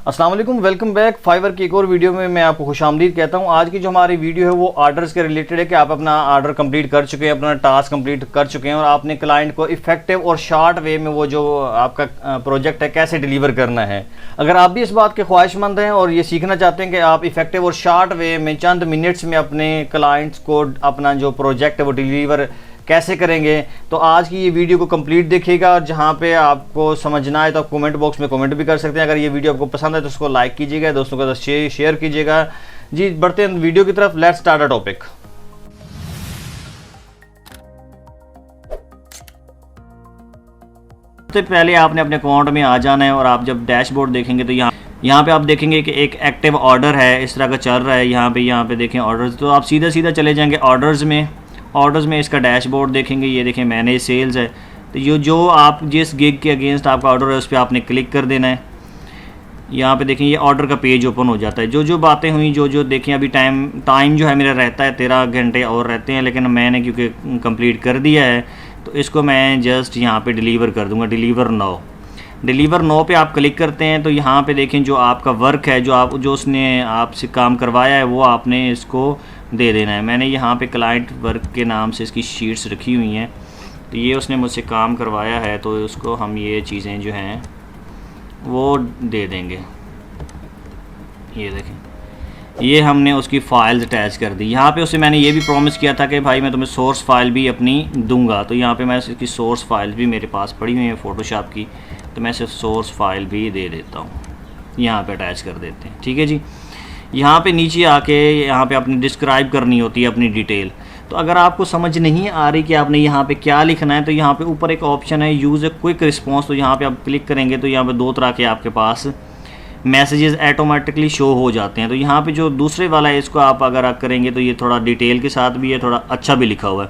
अस्सलाम वालेकुम, welcome back. Fibre की एक और वीडियो में मैं आपको खुशामदीद कहता हूं। आज की जो हमारी वीडियो है वो ऑर्डर्स के रिलेटेड है कि आप अपना ऑर्डर कंप्लीट कर चुके हैं, अपना टास्क कंप्लीट कर चुके हैं और आपने क्लाइंट को इफेक्टिव और शॉर्ट वे में वो जो आपका प्रोजेक्ट है कैसे डिलीवर करना है। अगर आप भी इस बात के ख्वाहिशमंद हैं और ये सीखना चाहते हैं कि आप इफेक्टिव और शॉर्ट वे में चंद मिनट्स में अपने क्लाइंट्स को अपना जो प्रोजेक्ट है वो डिलीवर कैसे करेंगे, तो आज की ये वीडियो को कंप्लीट देखिएगा। और जहाँ पे आपको समझना है तो आप कमेंट बॉक्स में कमेंट भी कर सकते हैं। अगर ये वीडियो आपको पसंद है तो उसको लाइक कीजिएगा, दोस्तों के साथ शेयर कीजिएगा। जी, बढ़ते हैं वीडियो की तरफ। Let's start a topic. सबसे पहले आपने अपने अकाउंट में आ जाना है और आप जब डैशबोर्ड देखेंगे तो यहाँ पे आप देखेंगे कि एक एक्टिव ऑर्डर है, इस तरह का चल रहा है। यहाँ पे देखें ऑर्डर्स, तो आप सीधा चले जाएंगे ऑर्डर्स में इसका डैशबोर्ड देखेंगे। ये देखें मैनेज सेल्स है, तो जो आप जिस गिग के अगेंस्ट आपका ऑर्डर है उस पर आपने क्लिक कर देना है। यहाँ पे देखें ये ऑर्डर का पेज ओपन हो जाता है। जो बातें हुई जो देखें, अभी टाइम जो है मेरा रहता है 13 घंटे और रहते हैं, लेकिन मैंने क्योंकि कंप्लीट कर दिया है तो इसको मैं जस्ट यहाँ पे डिलीवर कर दूँगा। डिलीवर नो पे आप क्लिक करते हैं तो यहाँ पे देखें जो आपका वर्क है, जो उसने आपसे काम करवाया है वो आपने इसको दे देना है। मैंने यहाँ पे क्लाइंट वर्क के नाम से इसकी शीट्स रखी हुई हैं, तो ये उसने मुझसे काम करवाया है तो उसको हम ये चीज़ें जो हैं वो दे देंगे। ये देखें, ये हमने उसकी फ़ाइल्स अटैच कर दी। यहाँ पे उसे मैंने ये भी प्रॉमिस किया था कि भाई मैं तुम्हें सोर्स फाइल भी अपनी दूंगा, तो यहाँ पे मैं इसकी सोर्स फाइल भी मेरे पास पड़ी हुई है फ़ोटोशॉप की, तो मैं सिर्फ सोर्स फाइल भी दे देता हूँ। यहाँ पे अटैच कर देते हैं, ठीक है जी। यहाँ पे नीचे आके यहाँ पे आपने डिस्क्राइब करनी होती है अपनी डिटेल। तो अगर आपको समझ नहीं आ रही कि आपने यहाँ पे क्या लिखना है, तो यहाँ पे ऊपर एक ऑप्शन है यूज़ ए क्विक रिस्पॉन्स, तो यहाँ पे आप क्लिक करेंगे तो यहाँ पे दो तरह के आपके पास मैसेजेस ऑटोमेटिकली शो हो जाते हैं। तो यहाँ पे जो दूसरे वाला है इसको आप अगर करेंगे तो ये थोड़ा डिटेल के साथ भी है, थोड़ा अच्छा भी लिखा हुआ है।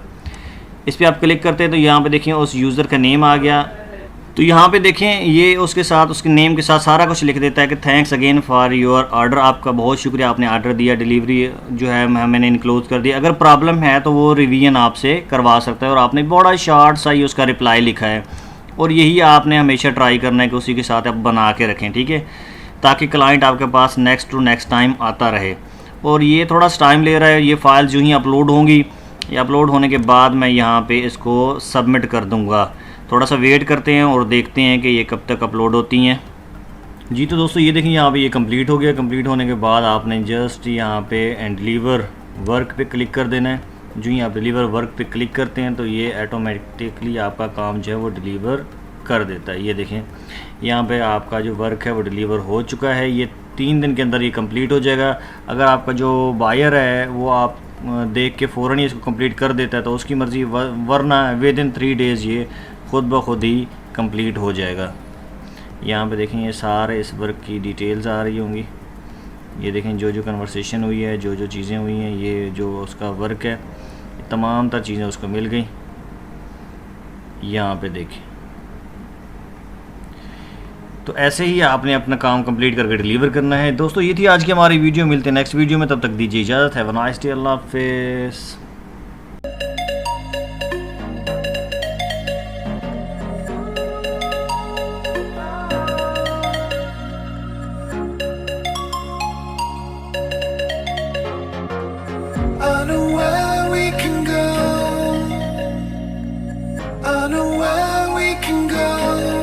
इस पर आप क्लिक करते हैं तो यहाँ पर देखिए उस यूज़र का नेम आ गया। तो यहाँ पे देखें ये उसके साथ उसके नेम के साथ सारा कुछ लिख देता है कि thanks again for your order, आपका बहुत शुक्रिया, आपने ऑर्डर दिया, डिलीवरी जो है मैंने इनक्लोज कर दिया। अगर प्रॉब्लम है तो वो रिवीजन आपसे करवा सकता है। और आपने बड़ा शॉर्ट सा ही उसका रिप्लाई लिखा है और यही आपने हमेशा ट्राई करना है कि उसी के साथ आप बना के रखें, ठीक है, ताकि क्लाइंट आपके पास नेक्स्ट टू नेक्स्ट टाइम आता रहे। और ये थोड़ा सा टाइम ले रहा है, ये फाइल जो ही अपलोड होंगी, ये अपलोड होने के बाद मैं यहाँ पे इसको सबमिट कर दूँगा। थोड़ा सा वेट करते हैं और देखते हैं कि ये कब तक अपलोड होती हैं। जी, तो दोस्तों ये देखिए यहाँ पे ये कंप्लीट हो गया। कंप्लीट होने के बाद आपने जस्ट यहाँ पे डिलीवर वर्क पे क्लिक कर देना है। जो ही आप डिलीवर वर्क पे क्लिक करते हैं तो ये ऑटोमेटिकली आपका काम जो है वो डिलीवर कर देता है। ये देखें यहाँ पे आपका जो वर्क है वो डिलीवर हो चुका है। ये 3 दिन के अंदर ये कंप्लीट हो जाएगा। अगर आपका जो बायर है वो आप देख के फ़ौरन ही इसको कंप्लीट कर देता है तो उसकी मर्ज़ी, वरना विदिन 3 डेज़ ये खुद ब खुद ही कंप्लीट हो जाएगा। यहाँ पे देखें ये सारे इस वर्क की डिटेल्स आ रही होंगी। ये देखें जो कन्वर्सेशन हुई है, जो चीज़ें हुई हैं, ये जो उसका वर्क है, तमाम तर चीज़ें उसको मिल गई। यहाँ पे देखें, तो ऐसे ही आपने अपना काम कंप्लीट करके डिलीवर करना है। दोस्तों ये थी आज की हमारी वीडियो। मिलते हैं नेक्स्ट वीडियो में, तब तक दीजिए इजाज़त। Have a nice day. अल्लाह हाफ़िज़।